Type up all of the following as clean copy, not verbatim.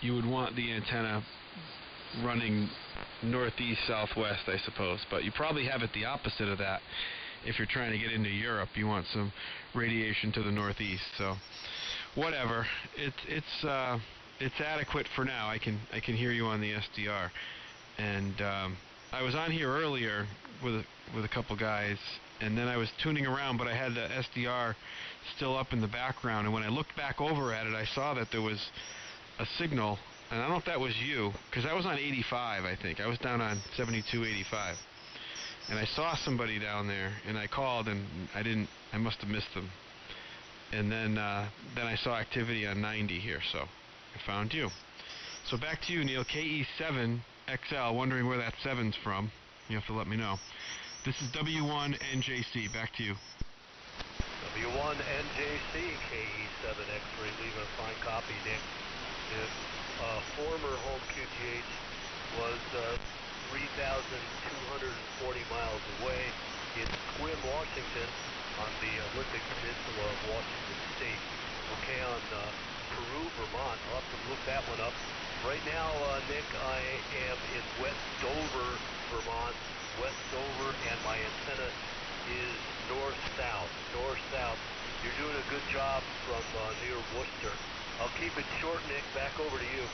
you would want the antenna running northeast, southwest, I suppose. But you probably have it the opposite of that. If you're trying to get into Europe, you want some radiation to the northeast. So, whatever. It's adequate for now. I can hear you on the SDR. And I was on here earlier with a couple guys, and then I was tuning around, but I had the SDR still up in the background. And when I looked back over at it, I saw that there was a signal. And I don't know if that was you, because I was on 85, I think. I was down on 7285. And I saw somebody down there, and I called, and I must have missed them. And then I saw activity on 90 here, so I found you. So back to you, Neil. KE7XL, wondering where that 7's from. You have to let me know. This is W1NJC. Back to you. W1NJC, KE7XL, leaving a fine copy, Nick. The former home QTH was 3,240 miles away in Sequim, Washington, on the Olympic Peninsula of Washington State. Okay, on Peru, Vermont. I'll have to look that one up. Right now, Nick, I am in West Dover, Vermont. West Dover, and my antenna is north-south. North-south. You're doing a good job from near Worcester. I'll keep it short, Nick. Back over to you.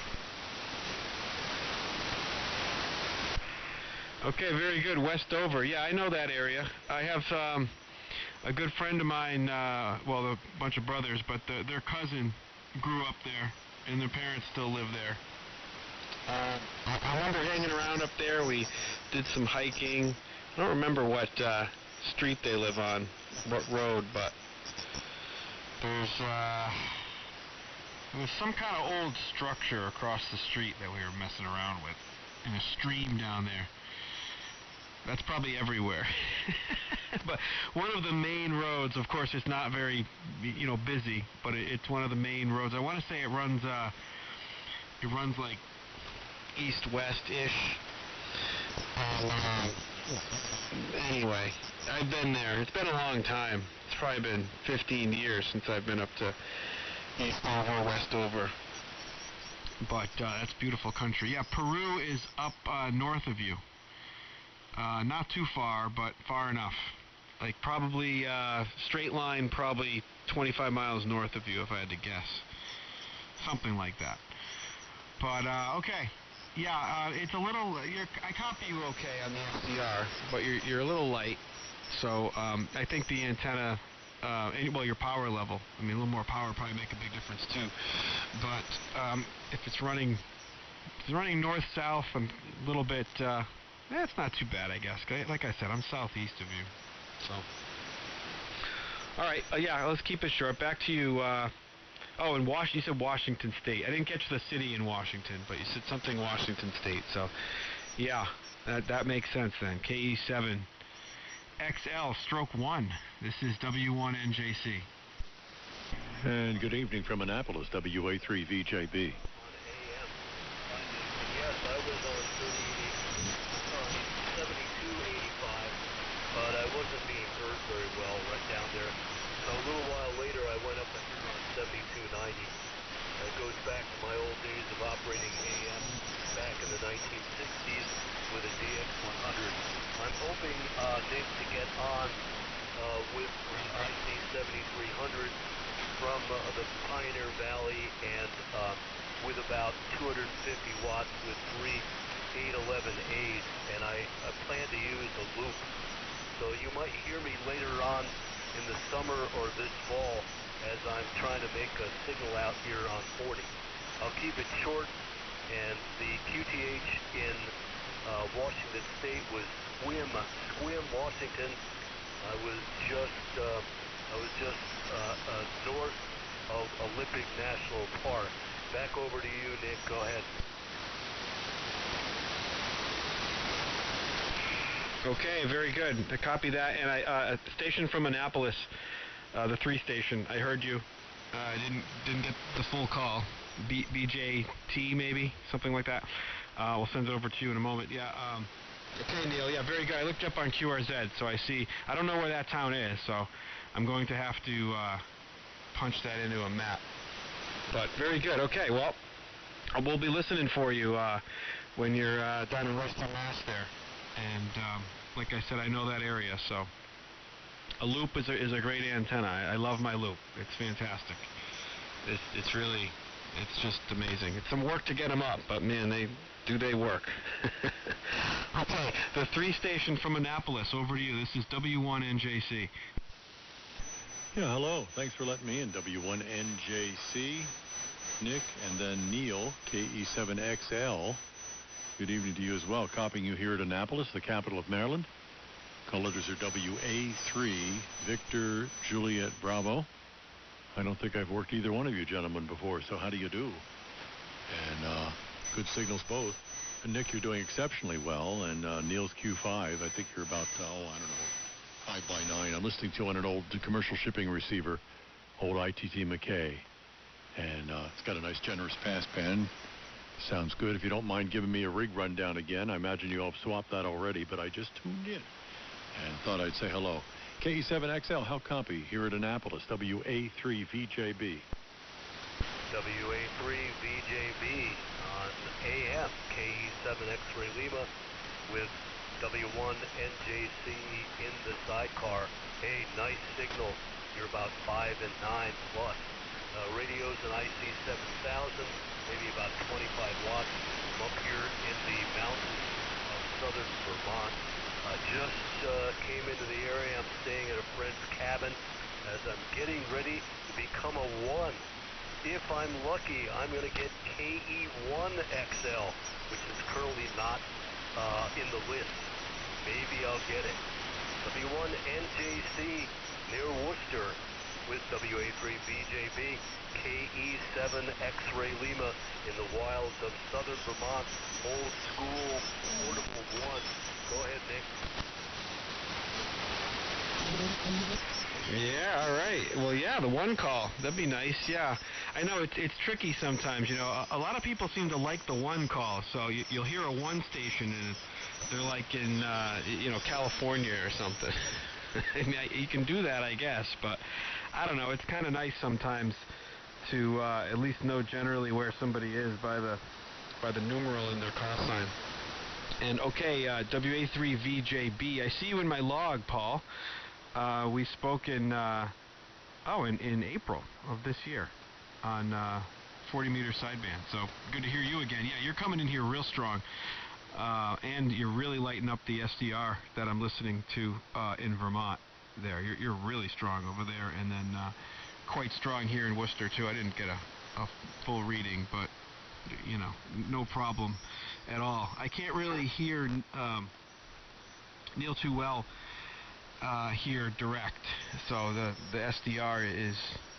Okay, very good. West Dover. Yeah, I know that area. I have a good friend of mine, well, a bunch of brothers, but their cousin grew up there, and their parents still live there. I remember hanging around up there. We did some hiking. I don't remember what street they live on, what road, but there was some kind of old structure across the street that we were messing around with, and a stream down there. That's probably everywhere. But one of the main roads, of course, it's not very, busy, but it's one of the main roads. I want to say it runs like east-west-ish. Anyway, I've been there. It's been a long time. It's probably been 15 years since I've been up to East Dover, West Dover. But that's beautiful country. Yeah, Peru is up north of you. Not too far, but far enough. Like probably straight line, probably 25 miles north of you, if I had to guess. Something like that. But okay, yeah, it's a little. I copy you okay on the SDR, but you're a little light. So I think the antenna, your power level. I mean, a little more power would probably make a big difference too. But if it's running north south, a little bit. It's not too bad, I guess. Like I said, I'm southeast of you. So, all right. Yeah, let's keep it short. Back to you. In Washington, you said Washington State. I didn't catch the city in Washington, but you said something Washington State. So, yeah, that makes sense then. KE7XL stroke 1. This is W1NJC. And good evening from Annapolis, WA3VJB. Yes, I was on 7285, but I wasn't being heard very well right down there. So a little while later, I went up and on 7290. It goes back to my old days of operating AM back in the 1960s with a DX100. I'm hoping, Nick, to get on with the IC7300 from the Pioneer Valley and with about 250 watts with 3 811As, and I plan to use a loop. So you might hear me later on in the summer or this fall as I'm trying to make a signal out here on 40. I'll keep it short, and the QTH in Washington State was Sequim, Washington. I was just north of Olympic National Park. Back over to you, Nick. Go ahead. Okay, very good. I copy that. And a station from Annapolis, the 3 station. I heard you. I didn't get the full call. BJT maybe, something like that. We'll send it over to you in a moment. Yeah. Okay, Neil. Yeah, very good. I looked up on QRZ, so I see. I don't know where that town is, so I'm going to have to punch that into a map. But very good. Okay, well, We'll be listening for you when you're down in Western Mass there. And like I said, I know that area, so a loop is a great antenna. I love my loop. It's fantastic. It's really, it's just amazing. It's some work to get them up, but man, they work. Okay, the 3 station from Annapolis, over to you. This is W1NJC. Yeah, hello. Thanks for letting me in. W1NJC, Nick, and then Neil, KE7XL. Good evening to you as well. Copying you here at Annapolis, the capital of Maryland. Call letters are WA3, Victor, Juliet, Bravo. I don't think I've worked either one of you gentlemen before, so how do you do? And good signals both. And Nick, you're doing exceptionally well, and Neil's Q5, I think you're about, I don't know, 5 by 9. I'm listening to on an old commercial shipping receiver, old ITT McKay, and it's got a nice generous passband. Sounds good. If you don't mind giving me a rig rundown again, I imagine you all have swapped that already, but I just tuned in and thought I'd say hello. KE7XL, how copy here at Annapolis, WA3VJB. WA3VJB on AM, KE7XL Lima with W1NJC in the sidecar. Hey, nice signal. You're about 5 and 9 plus. Radios an IC7000, maybe about 25 watts. I'm up here in the mountains of southern Vermont. Just came into the area. I'm staying at a friend's cabin as I'm getting ready to become a 1. If I'm lucky, I'm going to get KE1XL, which is currently not in the list. Maybe I'll get it. W1NJC near Worcester with WA3BJB, KE7XL Lima in the wilds of southern Vermont. Old school, portable 1. Go ahead, Nick. Yeah, all right. Well, yeah, the 1 call. That'd be nice, yeah. I know it's tricky sometimes, you know. A lot of people seem to like the 1 call, so you'll hear a 1 station, and they're like in, California or something. I mean, you can do that, I guess, but I don't know. It's kind of nice sometimes to at least know generally where somebody is by the numeral in their call sign. And okay, WA3VJB. I see you in my log, Paul. We spoke in April of this year on 40-meter sideband. So good to hear you again. Yeah, you're coming in here real strong, and you're really lighting up the SDR that I'm listening to in Vermont. There, you're really strong over there, and then quite strong here in Worcester too. I didn't get a full reading, but no problem at all. I can't really hear Neil too well here direct, so the SDR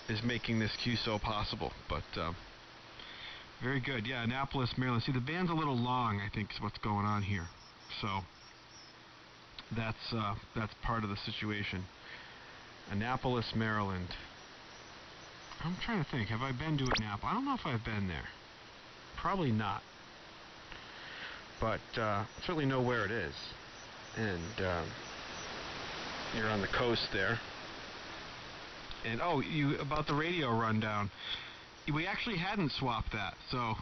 is making this QSO possible, but very good. Yeah, Annapolis, Maryland. See, the band's a little long, I think, is what's going on here, so that's part of the situation. Annapolis, Maryland. I'm trying to think, have I been to Annapolis? I don't know if I've been there. Probably not, but certainly know where it is. And you're on the coast there. And you about the radio rundown. We actually hadn't swapped that, so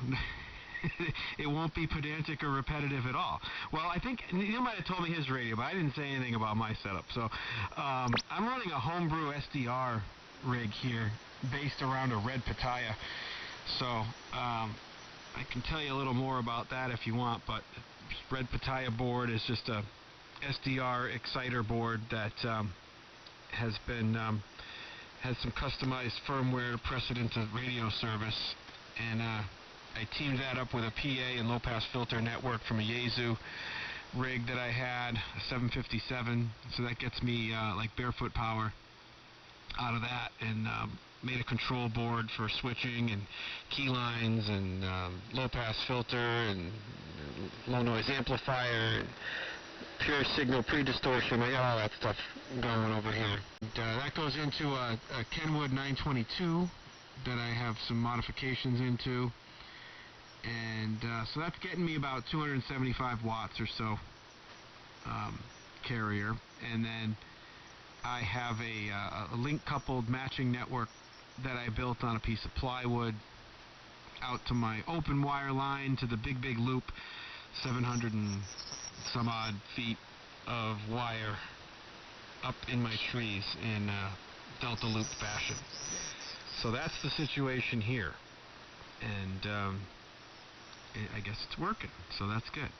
it won't be pedantic or repetitive at all. Well, I think Neil might have told me his radio, but I didn't say anything about my setup. So I'm running a homebrew SDR rig here based around a red Pitaya. So I can tell you a little more about that if you want, but red Pitaya board is just a SDR exciter board that has some customized firmware to press it into radio service, and I teamed that up with a PA and low-pass filter network from a Yaesu rig that I had, a 757, so that gets me like barefoot power out of that, and made a control board for switching and key lines and low-pass filter and low-noise amplifier and pure signal pre-distortion. I got all that stuff going over here. And, that goes into a Kenwood 922 that I have some modifications into, and so that's getting me about 275 watts or so carrier. And then I have a link-coupled matching network that I built on a piece of plywood out to my open wire line to the big loop, 700 and some odd feet of wire up in my trees in delta loop fashion. So that's the situation here, and I guess it's working, so that's good.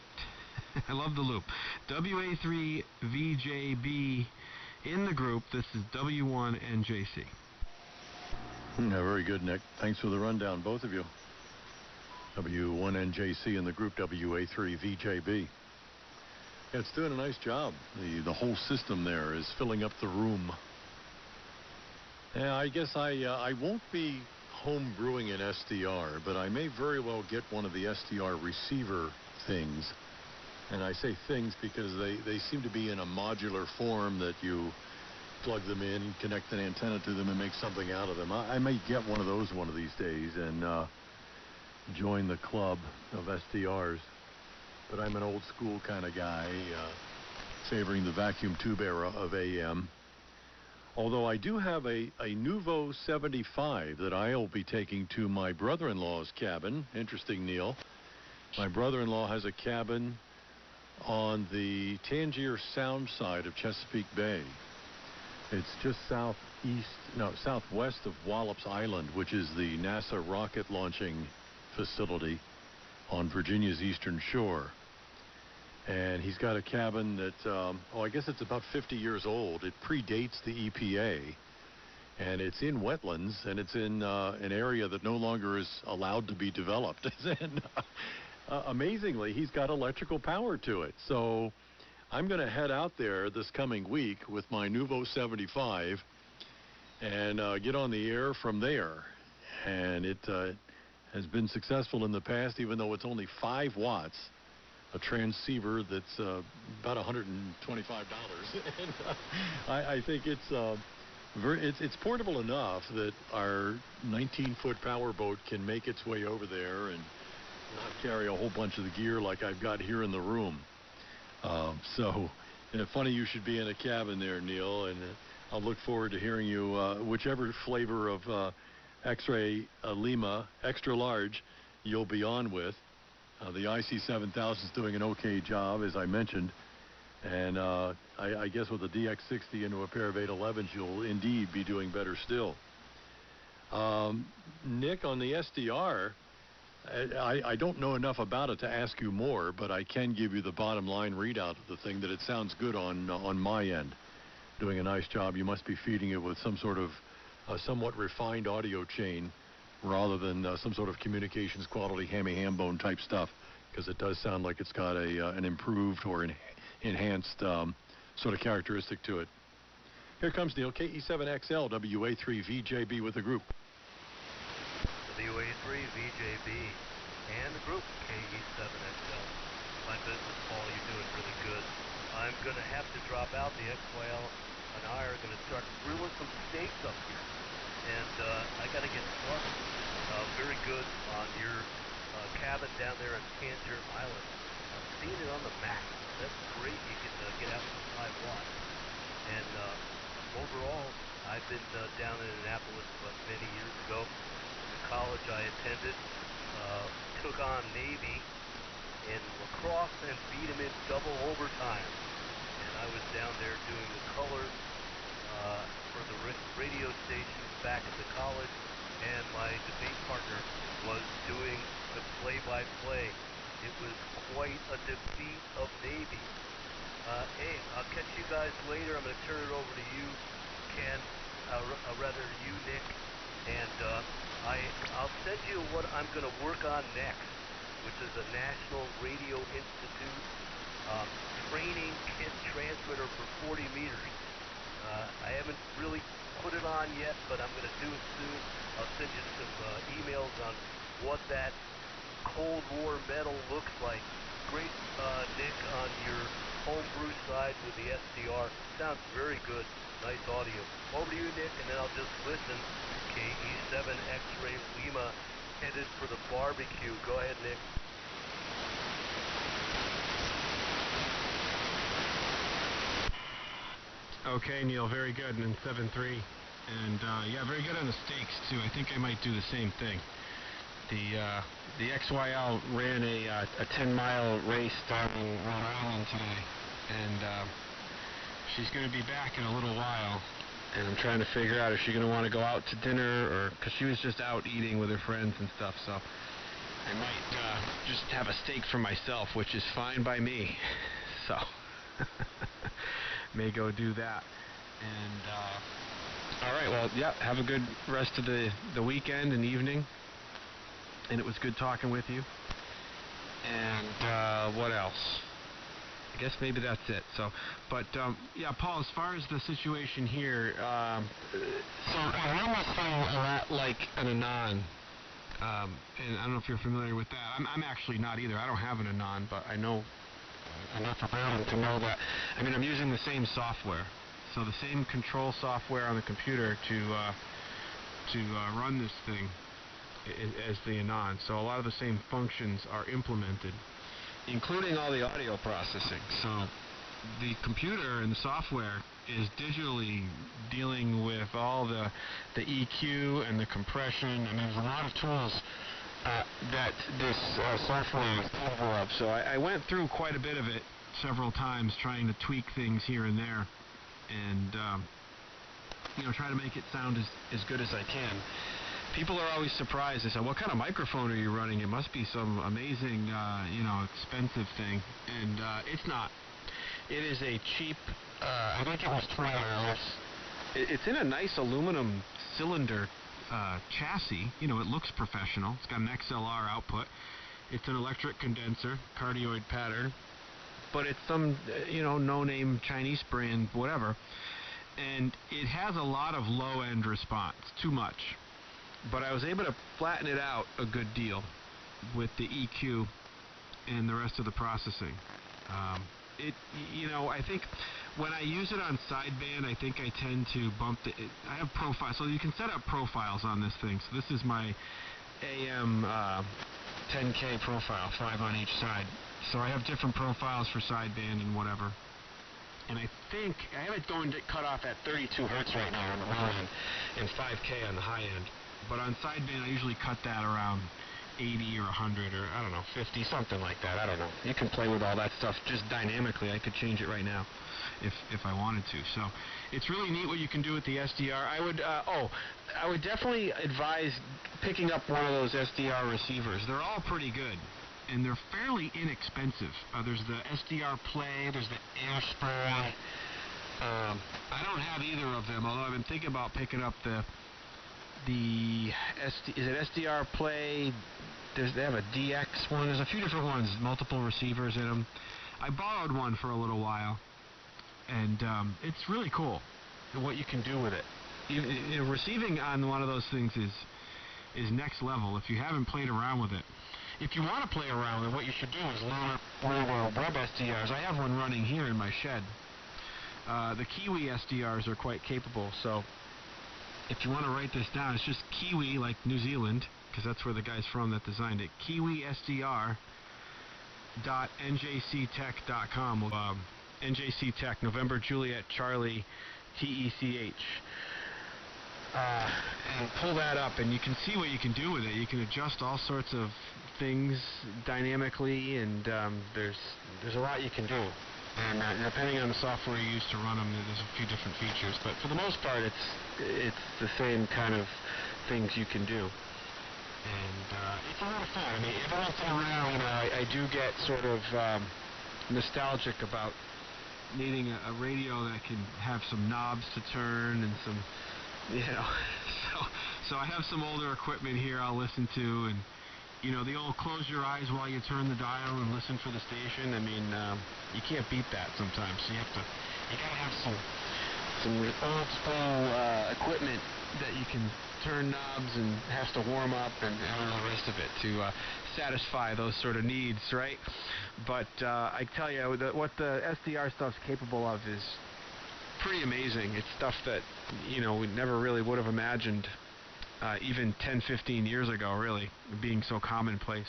I love the loop. WA3VJB in the group. This is W1NJC. Yeah, very good, Nick. Thanks for the rundown, both of you. W1NJC in the group, WA3VJB. Yeah, it's doing a nice job. The whole system there is filling up the room. Yeah, I guess I won't be home brewing an SDR, but I may very well get one of the SDR receiver things. And I say things because they seem to be in a modular form that you plug them in, connect an antenna to them, and make something out of them. I may get one of those one of these days and join the club of SDRs. But I'm an old school kind of guy, favoring the vacuum tube era of AM. Although I do have a Nuvo 75 that I'll be taking to my brother-in-law's cabin. Interesting, Neil. My brother-in-law has a cabin on the Tangier Sound side of Chesapeake Bay. It's just southwest of Wallops Island, which is the NASA rocket launching facility on Virginia's eastern shore. And he's got a cabin that, I guess it's about 50 years old. It predates the EPA, and it's in wetlands, and it's in an area that no longer is allowed to be developed. And amazingly, he's got electrical power to it. So I'm going to head out there this coming week with my Nuvo 75 and get on the air from there. And it has been successful in the past, even though it's only 5 watts. A transceiver that's about $125. And I think it's portable enough that our 19-foot power boat can make its way over there and not carry a whole bunch of the gear like I've got here in the room. So funny you should be in a cabin there, Neil, and I'll look forward to hearing you whichever flavor of X-Ray Lima extra large you'll be on with. The IC7000 is doing an okay job, as I mentioned, and I guess with the DX60 into a pair of 811s, you'll indeed be doing better still. Nick, on the SDR, I don't know enough about it to ask you more, but I can give you the bottom line readout of the thing, that it sounds good on my end. Doing a nice job. You must be feeding it with some sort of somewhat refined audio chain, rather than some sort of communications quality hammy-hambone type stuff, because it does sound like it's got an improved or enhanced sort of characteristic to it. Here comes Neil, KE7XL, WA3VJB with the group. WA3VJB and the group, KE7XL. My business, Paul, you're doing really good. I'm going to have to drop out. The XYL and I are going to start grilling some steaks up here. And I got to get started. Very good on your cabin down there at Tangier Island. I'm seeing it on the map. That's great. You can get out to 5 watts. And overall, I've been down in Annapolis many years ago. The college I attended took on Navy in lacrosse and beat them in double overtime. And I was down there doing the colors for the radio station back at the college, and my debate partner was doing the play-by-play. It was quite a defeat of Navy. Hey, I'll catch you guys later. I'm going to turn it over to you, Ken, rather you, Nick, and I'll send you what I'm going to work on next, which is a National Radio Institute training kit transmitter for 40 meters. I haven't really put it on yet, but I'm going to do it soon. I'll send you some emails on what that Cold War metal looks like. Great, Nick, on your homebrew side with the SDR. Sounds very good. Nice audio. Over to you, Nick, and then I'll just listen. KE7 X-Ray Lima headed for the barbecue. Go ahead, Nick. Okay, Neil, very good. And then 7.3. And, yeah, very good on the steaks, too. I think I might do the same thing. The XYL ran a 10-mile race down Rhode Island today, and she's going to be back in a little while. And I'm trying to figure out, is she going to want to go out to dinner, or because she was just out eating with her friends and stuff, so I might just have a steak for myself, which is fine by me. So may go do that. And all right, well, yeah, have a good rest of the weekend and evening. And it was good talking with you. And what else? I guess maybe that's it. So, but yeah, Paul, as far as the situation here, so I almost feel a lot like an Anon, and I don't know if you're familiar with that. I'm actually not either. I don't have an Anon, but I know enough about it to know that. I mean, I'm using the same software, so the same control software on the computer to run this thing as the Anon. So a lot of the same functions are implemented, including all the audio processing. So the computer and the software is digitally dealing with all the EQ and the compression, and there's a lot of tools that this software is capable of. So I went through quite a bit of it several times, trying to tweak things here and there, and try to make it sound as good as I can. People are always surprised. They say, what kind of microphone are you running? It must be some amazing, expensive thing. And it's not. It is a cheap, I think it was $20. It's in a nice aluminum cylinder chassis. It looks professional. It's got an XLR output. It's an electric condenser, cardioid pattern. But it's some, no-name Chinese brand, whatever. And it has a lot of low-end response. Too much. But I was able to flatten it out a good deal with the EQ and the rest of the processing. I think when I use it on sideband, I think I tend to bump I have profiles, so you can set up profiles on this thing. So this is my AM 10K profile, 5 on each side. So I have different profiles for sideband and whatever. And I think I have it going to cut off at 32 hertz right now on the low end and 5K on the high end. But on sideband, I usually cut that around 80 or 100 or, I don't know, 50, something like that. I don't know. You can play with all that stuff just dynamically. I could change it right now if I wanted to. So it's really neat what you can do with the SDR. I would definitely advise picking up one of those SDR receivers. They're all pretty good, and they're fairly inexpensive. There's the SDR Play. There's the AirSpray. I don't have either of them, although I've been thinking about picking up is it SDR Play? They have a DX one. There's a few different ones, multiple receivers in them. I borrowed one for a little while, and it's really cool what you can do with it. Receiving on one of those things is next level if you haven't played around with it. If you want to play around with it, what you should do is load one of the web SDRs. I have one running here in my shed. The Kiwi SDRs are quite capable, so if you want to write this down, it's just Kiwi, like New Zealand, because that's where the guy's from that designed it. KiwiSDR.njctech.com. NJC Tech, November Juliet Charlie TECH. And pull that up, and you can see what you can do with it. You can adjust all sorts of things dynamically, and there's a lot you can do. And depending on the software you use to run them, there's a few different features. But for the most part, it's the same kind of things you can do. And it's a lot of fun. I mean, every once in a while, I do get sort of nostalgic about needing a radio that can have some knobs to turn and some, So I have some older equipment here I'll listen to, and the old close your eyes while you turn the dial and listen for the station. I mean, you can't beat that sometimes. So you gotta have some old school equipment that you can turn knobs and has to warm up and all the rest of it to satisfy those sort of needs, right? But I tell you, what the SDR stuff's capable of is pretty amazing. It's stuff that we never really would have imagined. Even 10, 15 years ago, really, being so commonplace.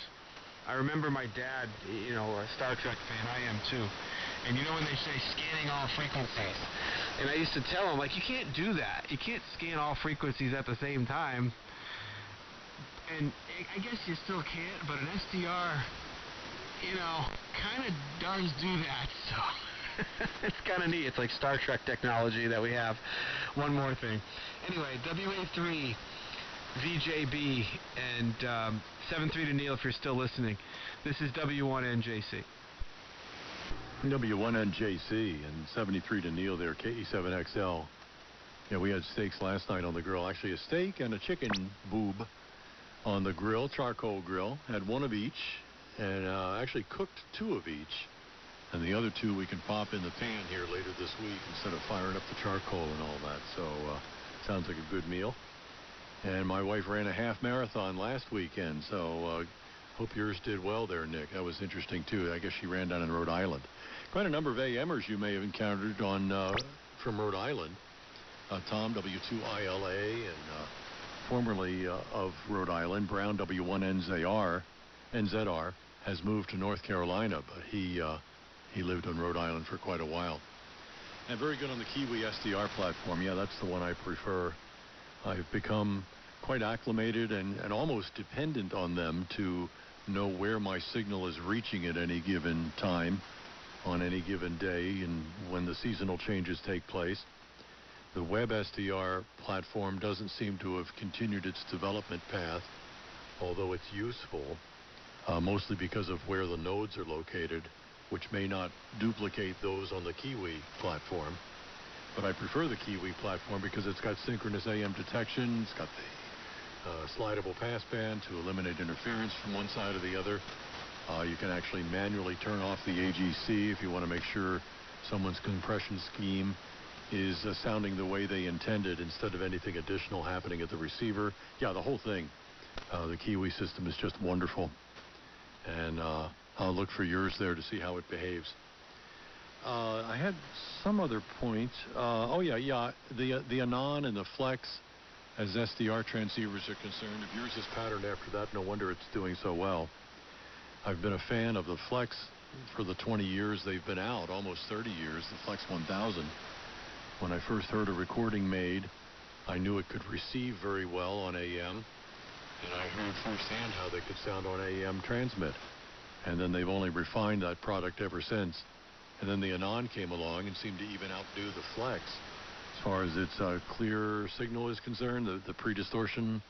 I remember my dad, a Star Trek fan, I am too, and when they say scanning all frequencies, and I used to tell him, you can't do that. You can't scan all frequencies at the same time. And I guess you still can't, but an SDR, kind of does do that, so it's kind of neat. It's like Star Trek technology that we have. One more thing. Anyway, WA3, VJB, and 73 to Neil if you're still listening. This is W1NJC. W1NJC and 73 to Neil there, KE7XL. Yeah, we had steaks last night on the grill. Actually, a steak and a chicken boob on the grill, charcoal grill. Had one of each, and actually cooked two of each. And the other two we can pop in the pan here later this week instead of firing up the charcoal and all that. So, sounds like a good meal. And my wife ran a half marathon last weekend, so hope yours did well there, Nick. That was interesting, too. I guess she ran down in Rhode Island. Quite a number of AMers you may have encountered on from Rhode Island. Tom, W2ILA, and formerly of Rhode Island, Brown, W1NZR, NZR, has moved to North Carolina, but he lived on Rhode Island for quite a while. And very good on the Kiwi SDR platform. Yeah, that's the one I prefer. I've become quite acclimated and almost dependent on them to know where my signal is reaching at any given time, on any given day, and when the seasonal changes take place. The web SDR platform doesn't seem to have continued its development path, although it's useful, mostly because of where the nodes are located, which may not duplicate those on the Kiwi platform. But I prefer the Kiwi platform because it's got synchronous AM detection, it's got the slidable passband to eliminate interference from one side or the other. You can actually manually turn off the AGC if you want to make sure someone's compression scheme is sounding the way they intended instead of anything additional happening at the receiver. Yeah, the whole thing. The Kiwi system is just wonderful. And I'll look for yours there to see how it behaves. I had some other point. The Anon and the Flex as SDR transceivers are concerned. If yours is patterned after that, no wonder it's doing so well. I've been a fan of the Flex for the 20 years they've been out, almost 30 years, the Flex 1000. When I first heard a recording made, I knew it could receive very well on AM, and I heard firsthand how they could sound on AM transmit. And then they've only refined that product ever since. And then the Anon came along and seemed to even outdo the Flex as far as its clear signal is concerned, the pre-distortion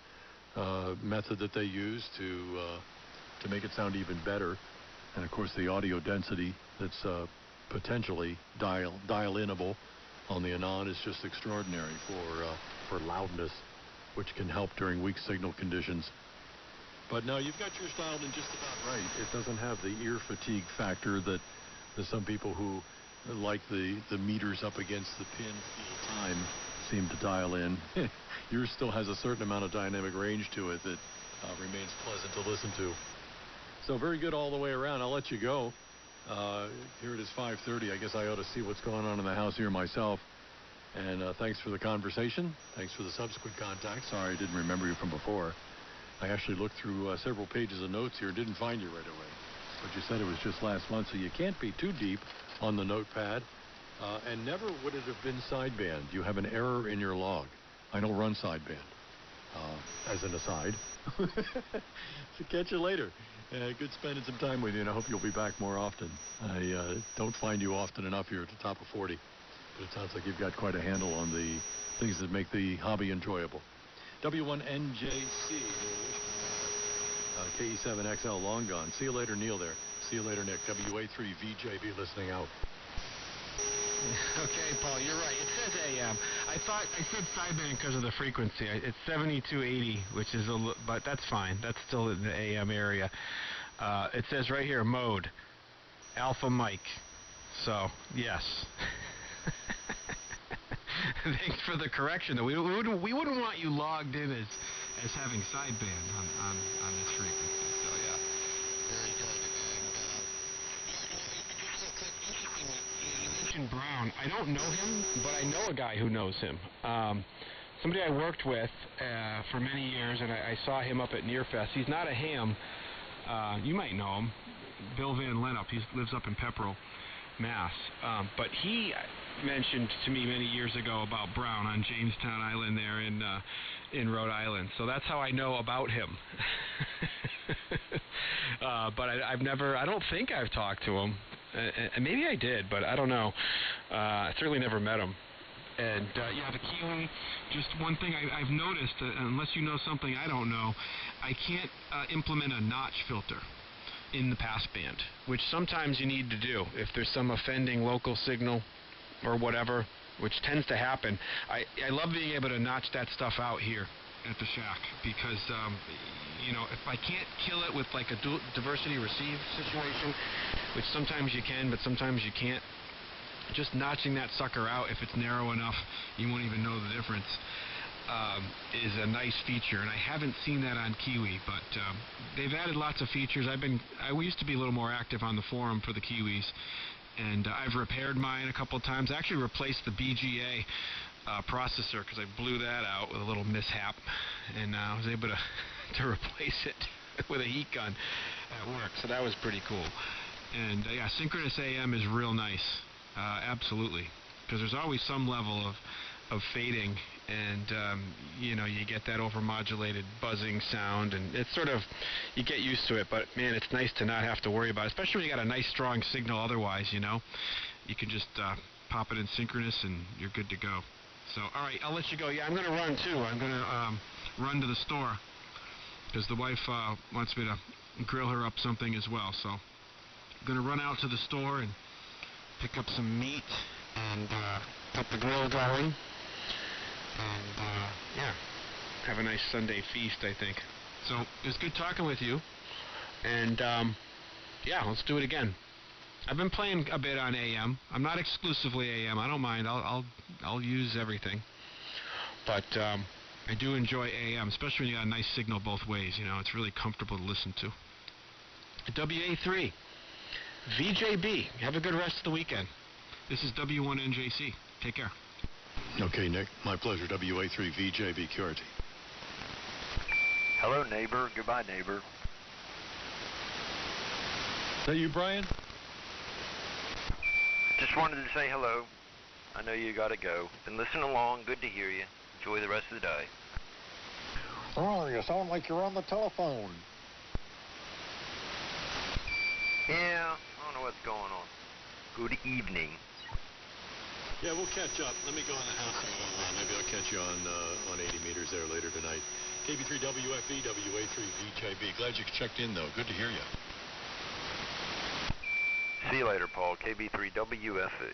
method that they use to make it sound even better. And of course the audio density that's potentially dial-inable on the Anon is just extraordinary for loudness, which can help during weak signal conditions. But no, you've got yours dialed in just about right. It doesn't have the ear fatigue factor that some people who like the meters up against the pin full time seem to dial in. Yours still has a certain amount of dynamic range to it that remains pleasant to listen to. So very good all the way around. I'll let you go. Here it is 5:30. I guess I ought to see what's going on in the house here myself. And thanks for the conversation. Thanks for the subsequent contact. Sorry I didn't remember you from before. I actually looked through several pages of notes here and didn't find you right away. But you said it was just last month, so you can't be too deep on the notepad. And never would it have been sideband. You have an error in your log. I don't run sideband, as an aside. So catch you later. Good spending some time with you, and I hope you'll be back more often. I don't find you often enough here at the top of 40. But it sounds like you've got quite a handle on the things that make the hobby enjoyable. W1NJC, KE7XL, long gone. See you later, Neil there. See you later, Nick. WA3VJB listening out. Okay, Paul, you're right. It says AM. I thought I said sideband because of the frequency. It's 7280, which is but that's fine. That's still in the AM area. It says right here, mode, alpha mic. So yes. Thanks for the correction, though. We wouldn't want you logged in as having sideband on this frequency. So yeah, very good. And you mentioned Brown. I don't know him, but I know a guy who knows him. Somebody I worked with for many years, and I saw him up at Nearfest. He's not a ham. You might know him, Bill Van Lennep. He lives up in Pepperell, Mass. But he mentioned to me many years ago about Brown on Jamestown Island there in in Rhode Island, so that's how I know about him. But I don't think I've talked to him. And maybe I did, but I don't know. I certainly never met him. And yeah, the Kiwi, just one thing I've noticed, unless you know something I don't know, I can't implement a notch filter in the passband, which sometimes you need to do if there's some offending local signal or whatever, which tends to happen. I love being able to notch that stuff out here at the shack because, you know, if I can't kill it with like a diversity receive situation, which sometimes you can, but sometimes you can't, just notching that sucker out, if it's narrow enough, you won't even know the difference, is a nice feature. And I haven't seen that on Kiwi, but they've added lots of features. I used to be a little more active on the forum for the Kiwis, and I've repaired mine a couple of times. I actually replaced the BGA processor because I blew that out with a little mishap, and I was able to replace it with a heat gun at work, so that was pretty cool. And yeah, synchronous AM is real nice. Absolutely, because there's always some level of fading, and you know, you get that overmodulated buzzing sound, and it's sort of, you get used to it, but man, it's nice to not have to worry about it, especially when you got a nice strong signal otherwise, you know. You can just pop it in synchronous and you're good to go. So, all right, I'll let you go. Yeah, I'm going to run too. I'm going to run to the store because the wife wants me to grill her up something as well, so I'm going to run out to the store and pick up some meat and get the grill going, and yeah, have a nice Sunday feast, I think. So it was good talking with you, and yeah, let's do it again. I've been playing a bit on AM. I'm not exclusively AM. I don't mind. I'll use everything, but I do enjoy AM, especially when you got a nice signal both ways. You know, it's really comfortable to listen to. WA3. VJB, have a good rest of the weekend. This is W1NJC. Take care. Okay, Nick. My pleasure. WA3 VJB QRT. Hello, neighbor. Goodbye, neighbor. Is that you, Brian? Just wanted to say hello. I know you gotta go. Been listening along. Good to hear you. Enjoy the rest of the day. Oh, you sound like you're on the telephone. Yeah, I don't know what's going on. Good evening. Yeah, we'll catch up. Let me go in the house and maybe I'll catch you on 80 meters there later tonight. KB3WFE, WA3VJB. Glad you checked in, though. Good to hear you. See you later, Paul. KB3WFE.